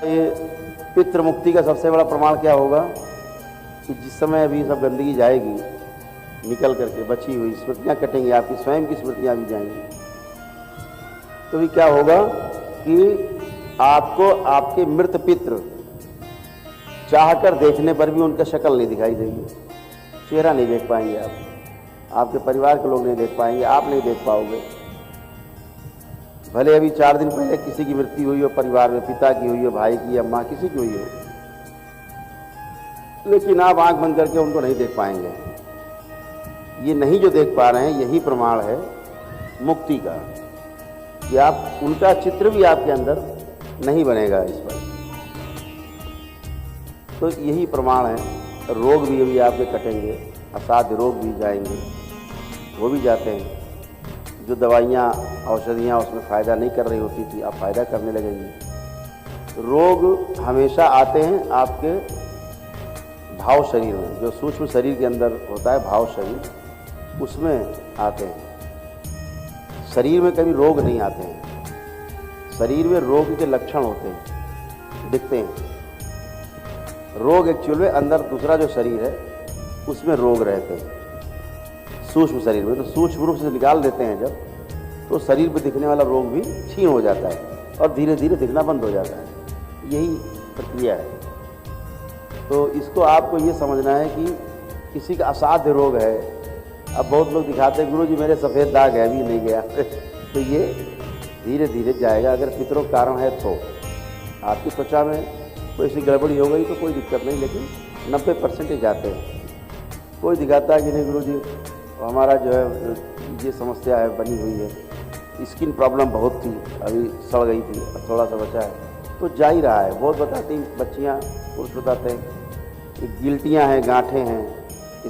ये पितृ मुक्ति का सबसे बड़ा प्रमाण क्या होगा कि जिस समय अभी सब गंदगी जाएगी निकल करके, बची हुई स्मृतियाँ कटेंगी, आपकी स्वयं की स्मृतियाँ भी जाएंगी, तो भी क्या होगा कि आपको आपके मृत पितृ चाहकर देखने पर भी उनका शक्ल नहीं दिखाई देगी, चेहरा नहीं देख पाएंगे आप, आपके परिवार के लोग नहीं देख पाएंगे, आप नहीं देख पाओगे। भले अभी 4 दिन पहले किसी की मृत्यु हुई हो परिवार में, पिता की हुई हो, भाई की या माँ किसी की हुई हो, लेकिन आप आंख बंद करके उनको नहीं देख पाएंगे। ये नहीं जो देख पा रहे हैं यही प्रमाण है मुक्ति का, कि आप उनका चित्र भी आपके अंदर नहीं बनेगा इस पर। तो यही प्रमाण है। रोग भी अभी आपके कटेंगे, असाध्य रोग भी जाएंगे, वो भी जाते हैं। जो दवाइयाँ औषधियाँ उसमें फ़ायदा नहीं कर रही होती थी, अब फ़ायदा करने लगेंगी। रोग हमेशा आते हैं आपके भाव शरीर में, जो सूक्ष्म शरीर के अंदर होता है भाव शरीर, उसमें आते हैं। शरीर में कभी रोग नहीं आते हैं। शरीर में रोग के लक्षण होते हैं, दिखते हैं। रोग एक्चुअल में अंदर दूसरा जो शरीर है उसमें रोग रहते हैं सूक्ष्म शरीर में। तो सूक्ष्म रूप से निकाल देते हैं जब, तो शरीर पर दिखने वाला रोग भी क्षीण हो जाता है और धीरे धीरे दिखना बंद हो जाता है। यही प्रक्रिया है। तो इसको आपको ये समझना है कि किसी का असाध्य रोग है। अब बहुत लोग दिखाते हैं गुरुजी मेरे सफ़ेद दाग है, अभी नहीं गया तो ये धीरे धीरे जाएगा। अगर पितरों का कारण है तो आपकी त्वचा में कोई सी गड़बड़ी हो गई तो कोई दिक्कत नहीं, लेकिन 90% जाते हैं। कोई दिखाता है कि नहीं गुरुजी हमारा जो है ये समस्या है बनी हुई है, स्किन प्रॉब्लम बहुत थी, अभी सड़ गई थी, अब थोड़ा सा बचा है, तो जा ही रहा है। बहुत बताती बच्चियाँ, पुरुष बताते हैं गिल्टियाँ हैं, गांठें हैं,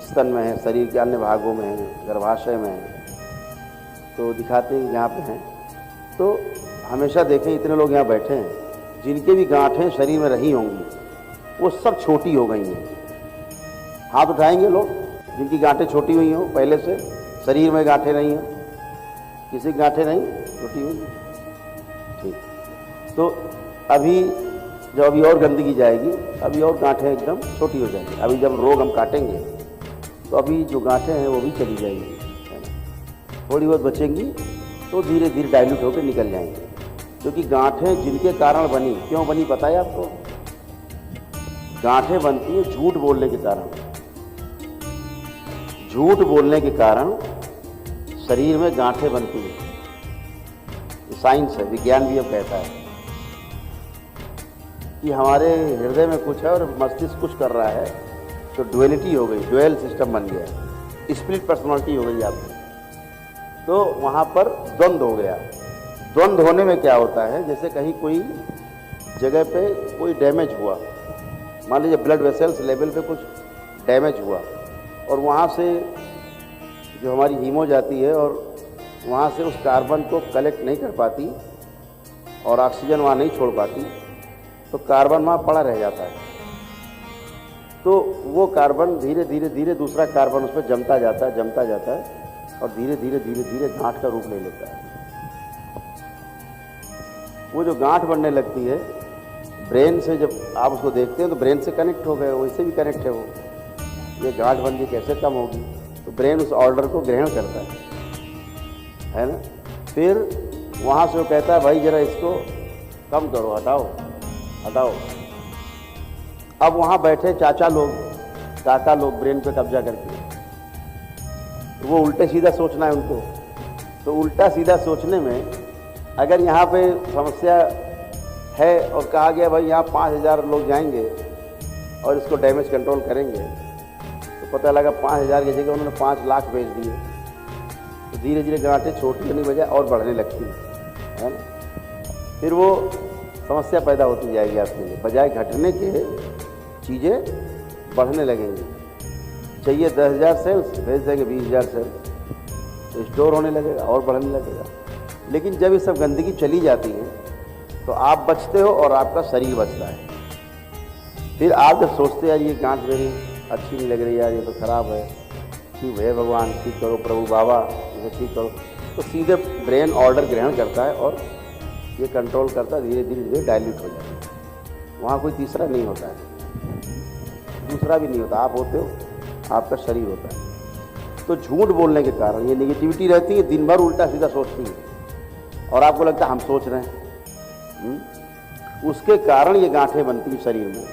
स्तन में है, शरीर के अन्य भागों में हैं, गर्भाशय में है, तो दिखाते हैं यहाँ पे हैं। तो हमेशा देखें इतने लोग यहाँ बैठे हैं जिनके भी गांठें शरीर में रही होंगी वो सब छोटी हो गई हैं। हाथ उठाएंगे लोग जिनकी गांठें छोटी हुई हों पहले से, शरीर में गांठें नहीं हैं, किसी की गांठें नहीं छोटी हुई, ठीक। तो अभी जब अभी और गंदगी जाएगी अभी और गांठें एकदम छोटी हो जाएंगी। अभी जब रोग हम काटेंगे तो अभी जो गांठें हैं वो भी चली जाएंगी, थोड़ी बहुत बचेंगी, तो धीरे धीरे डाइल्यूट होकर निकल जाएंगे। क्योंकि गांठें जिनके कारण बनी, क्यों बनी पता है आपको? गांठें बनती हैं झूठ बोलने के कारण। झूठ बोलने के कारण शरीर में गांठें बनती हैं। साइंस है, विज्ञान भी अब कहता है कि हमारे हृदय में कुछ है और मस्तिष्क कुछ कर रहा है, तो ड्युअलिटी हो गई, ड्यूअल सिस्टम बन गया, स्प्लिट पर्सनालिटी हो गई आपकी। तो वहाँ पर द्वंद्व हो गया। द्वंद्व होने में क्या होता है, जैसे कहीं कोई जगह पे कोई डैमेज हुआ, मान लीजिए ब्लड वेसल्स लेवल पे कुछ डैमेज हुआ और वहाँ से जो हमारी हीमो जाती है और वहाँ से उस कार्बन को कलेक्ट नहीं कर पाती और ऑक्सीजन वहाँ नहीं छोड़ पाती, तो कार्बन वहाँ पड़ा रह जाता है। तो वो कार्बन धीरे धीरे धीरे दूसरा कार्बन उस पर जमता जाता है और धीरे धीरे धीरे धीरे गांठ का रूप ले लेता है। वो जो गांठ बनने लगती है ब्रेन से, जब आप उसको देखते हैं तो ब्रेन से कनेक्ट हो गए, वैसे भी कनेक्ट है वो। ये गांठ बन गई कैसे कम होगी? तो ब्रेन उस ऑर्डर को ग्रहण करता है ना। फिर वहाँ से वो कहता है भाई जरा इसको कम करो, हटाओ। अब वहाँ बैठे चाचा लोग, काका लोग ब्रेन पे कब्जा करके, वो उल्टे सीधा सोचना है उनको। तो उल्टा सीधा सोचने में अगर यहाँ पे समस्या है और कहा गया भाई यहाँ 5000 लोग जाएंगे और इसको डैमेज कंट्रोल करेंगे, तो पता लगा 5000 की जगह उन्होंने 5 लाख भेज दिए, तो धीरे धीरे गांठें छोटी होने की बजाय और बढ़ने लगती है ना। फिर वो समस्या पैदा होती जाएगी आपके लिए, बजाय घटने के चीज़ें बढ़ने लगेंगी। चाहिए 10,000 सेल्स, भेज देंगे 20,000 सेल्स, तो स्टोर होने लगेगा और बढ़ने लगेगा। लेकिन जब ये सब गंदगी चली जाती है तो आप बचते हो और आपका शरीर बचता है। फिर आप जब सोचते हैं यार ये गांठ मेरी अच्छी नहीं लग रही यार, ये तो ख़राब है, ठीक है भगवान ठीक करो, प्रभु बाबा इसे ठीक करो, तो सीधे ब्रेन ऑर्डर ग्रहण करता है और ये कंट्रोल करता है, धीरे धीरे धीरे डाइल्यूट हो जाता है। वहाँ कोई तीसरा नहीं होता है, दूसरा भी नहीं होता। आप होते हो, आपका शरीर होता है। तो झूठ बोलने के कारण ये नेगेटिविटी रहती है, दिन भर उल्टा सीधा सोचती है और आपको लगता है हम सोच रहे हैं। उसके कारण ये गांठें बनती हैं शरीर में।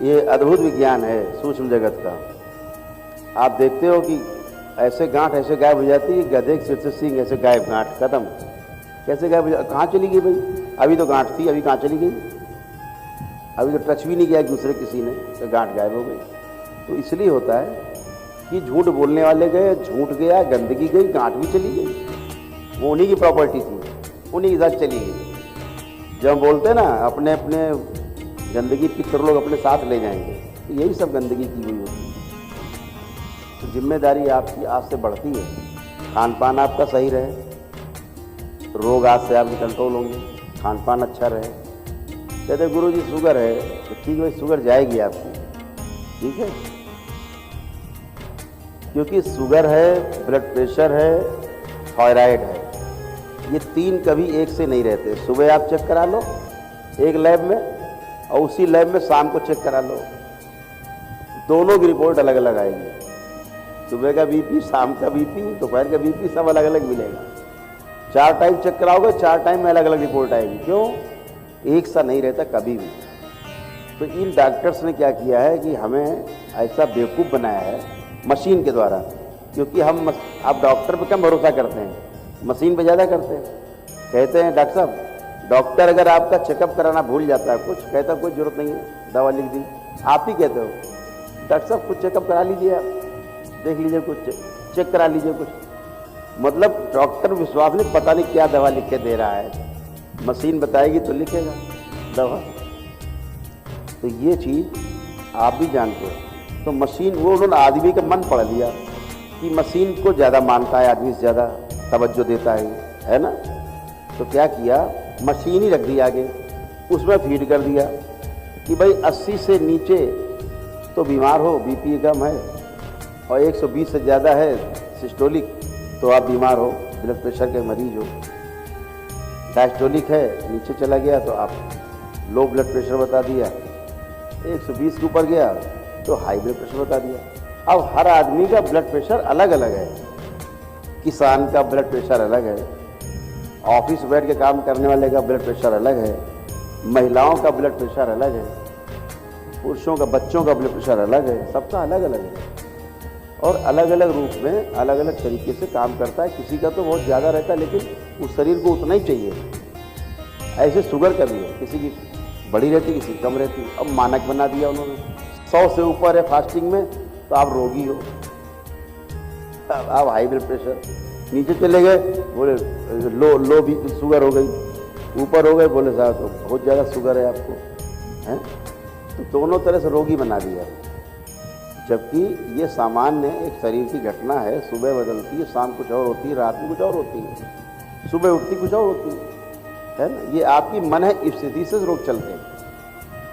ये अद्भुत विज्ञान है सूक्ष्म जगत का। आप देखते हो कि ऐसे गांठ ऐसे गायब हो जाती है, गधे के सिर से सींग ऐसे गायब, गांठ खत्म। कैसे गायब हो जाती? कहाँ चली गई भाई? अभी तो गांठ थी, अभी कहाँ चली गई? अभी तो टच भी नहीं किया एक दूसरे किसी ने, तो गांठ गायब हो गई। तो इसलिए होता है कि झूठ बोलने वाले गए, झूठ गया, गंदगी गई, गांठ भी चली गई। वो उन्हीं की प्रॉपर्टी थी, उन्हीं के साथ चली गई। जब हम बोलते हैं ना अपने अपने गंदगी पितर लोग अपने साथ ले जाएंगे, तो यही सब गंदगी की हुई होती है। तो जिम्मेदारी आपकी आज से बढ़ती है। खान पान आपका सही रहे, रोग आज से आपके कंट्रोल होंगे, खान पान अच्छा रहे। कहते गुरु जी शुगर है, तो ठीक है भाई, शुगर जाएगी आपकी, ठीक है, क्योंकि शुगर है, ब्लड प्रेशर है, थायराइड है, ये तीन कभी एक से नहीं रहते। सुबह आप चेक करा लो एक लैब में, और उसी लैब में शाम को चेक करा लो, दोनों की रिपोर्ट अलग अलग आएगी। सुबह का बीपी, शाम का बीपी, दोपहर का बीपी, सब अलग अलग मिलेगा। 4 टाइम चेक कराओगे, 4 टाइम में अलग अलग रिपोर्ट आएगी। क्यों? एक सा नहीं रहता कभी भी। तो इन डॉक्टर्स ने क्या किया है कि हमें ऐसा बेवकूफ़ बनाया है मशीन के द्वारा, क्योंकि हम आप डॉक्टर पर कम भरोसा करते हैं, मशीन पर ज़्यादा करते हैं। कहते हैं डॉक्टर साहब, डॉक्टर अगर आपका चेकअप कराना भूल जाता है, कुछ कहता कोई ज़रूरत नहीं है, दवा लिख दी, आप ही कहते हो डॉक्टर साहब कुछ चेकअप करा लीजिए, आप देख लीजिए, कुछ चेक करा लीजिए कुछ। मतलब डॉक्टर विश्वास नहीं, पता नहीं क्या दवा लिख के दे रहा है, मशीन बताएगी तो लिखेगा दवा। तो ये चीज़ आप भी जानते हो। तो मशीन, वो उन्होंने आदमी का मन पढ़ लिया कि मशीन को ज़्यादा मानता है, आदमी से ज़्यादा तवज्जो देता है ना। तो क्या किया, मशीन ही रख दी आगे, उसमें फीड कर दिया कि भाई 80 से नीचे तो बीमार हो, बीपी कम है, और 120 से ज़्यादा है सिस्टोलिक तो आप बीमार हो, ब्लड प्रेशर के मरीज हो। डायस्टोलिक है, नीचे चला गया तो आप लो ब्लड प्रेशर बता दिया। 120 के ऊपर गया तो हाई ब्लड प्रेशर बता दिया। अब हर आदमी का ब्लड प्रेशर अलग अलग है। किसान का ब्लड प्रेशर अलग है, ऑफिस बैठ के काम करने वाले का ब्लड प्रेशर अलग है, महिलाओं का ब्लड प्रेशर अलग है, पुरुषों का, बच्चों का ब्लड प्रेशर अलग है, सबका अलग अलग है और अलग अलग रूप में अलग अलग तरीके से काम करता है। किसी का तो बहुत ज़्यादा रहता है, लेकिन उस शरीर को उतना ही चाहिए। ऐसे शुगर का भी है, किसी की बड़ी रहती, किसी की कम रहती। अब मानक बना दिया उन्होंने, 100 से ऊपर है फास्टिंग में तो आप रोगी हो, आप हाई ब्लड प्रेशर। नीचे चले गए, बोले लो भी शुगर हो गई, ऊपर हो गए, बोले साहब तो बहुत ज़्यादा शुगर है आपको, हैं। तो दोनों तरह से रोगी बना दिया। जबकि ये सामान्य एक शरीर की घटना है, सुबह बदलती है, शाम कुछ और होती है, रात में कुछ और होती है, सुबह उठती कुछ और होती है ना। ये आपकी मन है, स्थिति से रोग चलते हैं।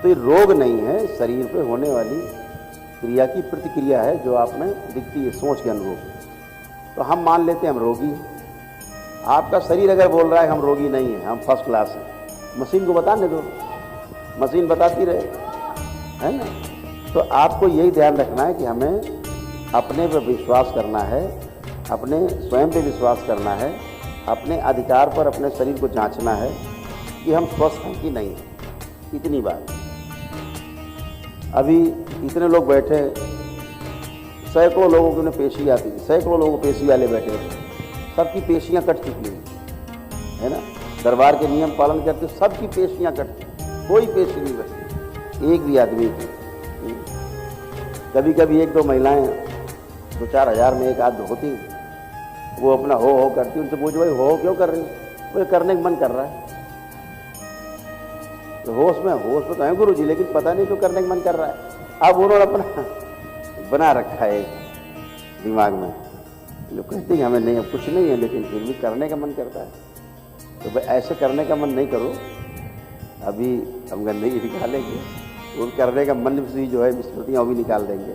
तो ये रोग नहीं है, शरीर पे होने वाली क्रिया की प्रतिक्रिया है जो आप में दिखती है सोच के अनुरूप। तो हम मान लेते हैं हम रोगी हैं। आपका शरीर अगर बोल रहा है हम रोगी नहीं हैं, हम फर्स्ट क्लास हैं, मशीन को बताने दो, मशीन बताती रहे, है ना। तो आपको यही ध्यान रखना है कि हमें अपने पर विश्वास करना है, अपने स्वयं पे विश्वास करना है, अपने अधिकार पर अपने शरीर को जांचना है कि हम स्वस्थ हैं कि नहीं। इतनी बात। अभी इतने लोग बैठे, सैकड़ों लोगों की उन्हें पेशी आती थी, सैकड़ों लोगों को पेशी वाले बैठे, सबकी पेशियां कट चुकी है ना। दरबार के नियम पालन करते सबकी पेशियां कट, कोई पेशी नहीं बचती एक भी आदमी की। कभी कभी 1-2 महिलाएं 2-4 हज़ार में एक आध होती, वो अपना हो करती, उनसे पूछो भाई हो क्यों कर रही हो, वो करने का मन कर रहा है। तो होश में तो है गुरु जी, लेकिन पता नहीं क्यों करने का मन कर रहा है। अब उन्होंने अपना बना रखा है दिमाग में, लोग कहते हैं हमें नहीं, अब कुछ नहीं है, लेकिन फिर भी करने का मन करता है। तो भाई ऐसे करने का मन नहीं करो, अभी हम गंदगी निकालेंगे, उन करने का मन से जो है स्मृतियाँ वो भी निकाल देंगे।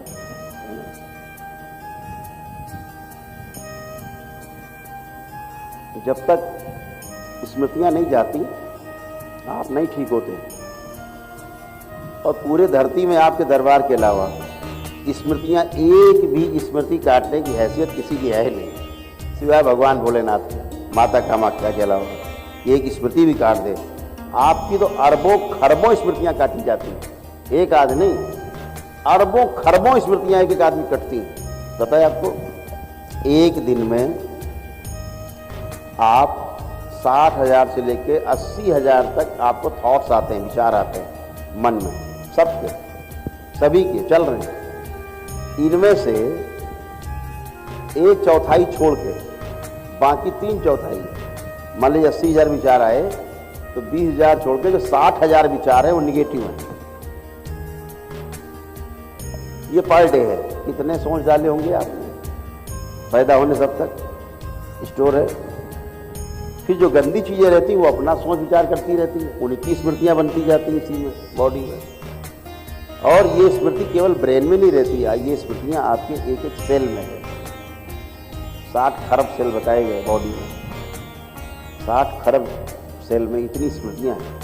जब तक स्मृतियाँ नहीं जाती आप नहीं ठीक होते। और पूरे धरती में आपके दरबार के अलावा स्मृतियाँ, एक भी स्मृति काटने की हैसियत किसी की है नहीं सिवाय भगवान भोलेनाथ के, माता कामाख्या के अलावा। एक स्मृति भी काट दे, आपकी तो अरबों खरबों स्मृतियाँ काटी जाती हैं। एक आध नहीं, अरबों खरबों स्मृतियाँ एक एक आदमी कटती हैं। बताए आपको, एक दिन में आप 60,000 से लेके 80,000 तक आपको थॉट्स आते हैं, विचार आते हैं मन में, सबके, सभी के चल रहे हैं। इनमें से 1/4 छोड़ के बाकी 3/4, मान लीजिए 80,000 विचार आए तो 20,000 छोड़ के जो 60,000 विचार है वो निगेटिव हैं। ये पर डे है, कितने सोच डाले होंगे आपने, पैदा होने सब तक स्टोर है। फिर जो गंदी चीज़ें रहती हैं वो अपना सोच विचार करती रहती हैं, उनकी स्मृतियाँ बनती जाती हैं इसी में, बॉडी में। और ये स्मृति केवल ब्रेन में नहीं रहती है, ये स्मृतियाँ आपके एक एक सेल में है। 60 खरब सेल बताए गए बॉडी में, 60 खरब सेल में इतनी स्मृतियाँ हैं,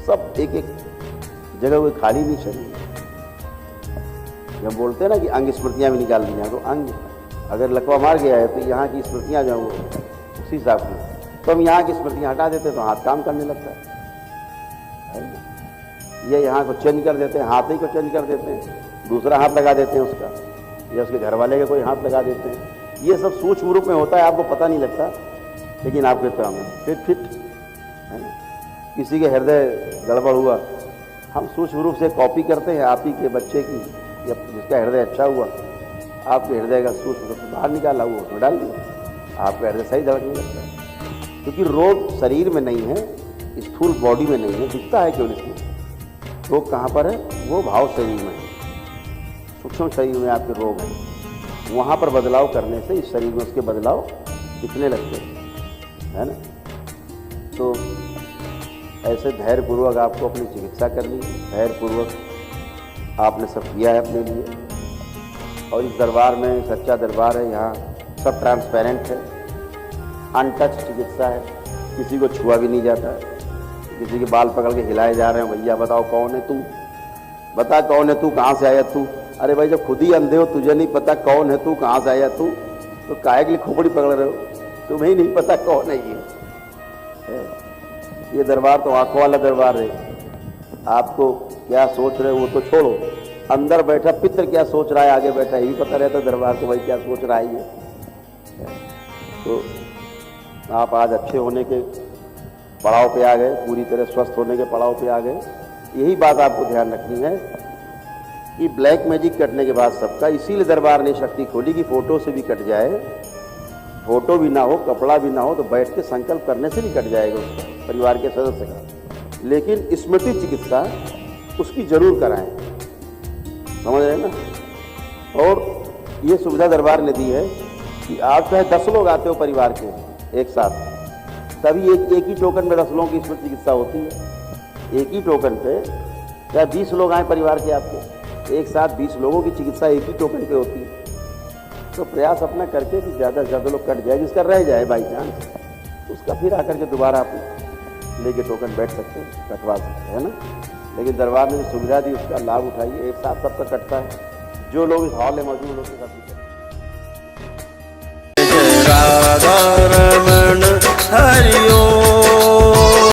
सब एक एक जगह कोई खाली नहीं शरीर। जब बोलते हैं ना कि अंग स्मृतियाँ भी निकाल दी जाए, तो अंग अगर लकवा मार गया है तो यहाँ की स्मृतियाँ जो वो उसी हिसाब से, तो हम यहाँ की स्मृतियाँ हटा देते तो हाथ काम करने लगता है। ये यहाँ को चेंज कर देते हैं, हाथ ही को चेंज कर देते हैं, दूसरा हाथ लगा देते हैं उसका, या उसके घर वाले का कोई हाथ लगा देते हैं। ये सब सूक्ष्म रूप में होता है, आपको पता नहीं लगता, लेकिन आपके काम है फिट है ना। किसी के हृदय गड़बड़ हुआ, हम सूक्ष्म रूप से कॉपी करते हैं आप ही के बच्चे की, या जिसका हृदय अच्छा हुआ, आपके हृदय का सूक्ष्म रूप से बाहर निकाला हुआ उसमें डाल दिया, आपका हृदय सही धड़कने लगता है। क्योंकि रोग शरीर में नहीं है, स्थूल बॉडी में नहीं है, दिखता है केवल इसमें। रोग कहाँ पर है? वो भाव शरीर में है, सूक्ष्म शरीर में आपके रोग हैं। वहाँ पर बदलाव करने से इस शरीर में उसके बदलाव दिखने लगते हैं, है ना। तो ऐसे धैर्यपूर्वक आपको अपनी चिकित्सा करनी है, धैर्यपूर्वक आपने सब किया है अपने लिए। और इस दरबार में सच्चा दरबार है, यहाँ सब ट्रांसपेरेंट है, अनटच चिकित्सा है, किसी को छुआ भी नहीं जाता है। किसी के बाल पकड़ के हिलाए जा रहे हैं, भैया बताओ कौन है तू, बता कौन है तू, कहाँ से आया तू। अरे भाई जब खुद ही अंधे हो, तुझे नहीं पता कौन है तू, कहाँ से आया तू, तो काहे के लिए खोपड़ी पकड़ रहे हो, तुम्हें ही नहीं पता कौन है ये दरबार तो आंखों वाला दरबार है। आपको क्या सोच रहे हो वो तो छोड़ो, अंदर बैठा पितर क्या सोच रहा है आगे बैठा, यही पता रहता दरबार को भाई क्या सोच रहा है ये। तो आप आज अच्छे होने के पड़ाव पे आ गए, पूरी तरह स्वस्थ होने के पड़ाव पे आ गए। यही बात आपको ध्यान रखनी है कि ब्लैक मैजिक कटने के बाद सबका, इसीलिए दरबार ने शक्ति खोली कि फोटो से भी कट जाए, फोटो भी ना हो, कपड़ा भी ना हो, तो बैठ के संकल्प करने से भी कट जाएगा उसका, परिवार के सदस्य का। लेकिन स्मृति चिकित्सा उसकी जरूर कराएं, समझ रहे हैं ना। और ये सुविधा दरबार ने दी है कि आप चाहे 10 लोग आते हो परिवार के एक साथ, तभी एक ही टोकन में 10 लोगों की स्मृति चिकित्सा होती है। एक ही टोकन पे चाहे 20 लोग आए परिवार के आपके, एक साथ 20 लोगों की चिकित्सा एक ही टोकन पे होती है। तो प्रयास अपना करके कि ज़्यादा से ज़्यादा लोग कट जाए, जिसका रह जाए बाई चांस, उसका फिर आकर के दोबारा आप लेके टोकन बैठ सकते हैं, कटवा सकते हैं ना। लेकिन दरबार ने जो सुविधा दी उसका लाभ उठाइए, एक साथ सबका कटता है। जो लोग इस हॉल में मौजूद होते हैं,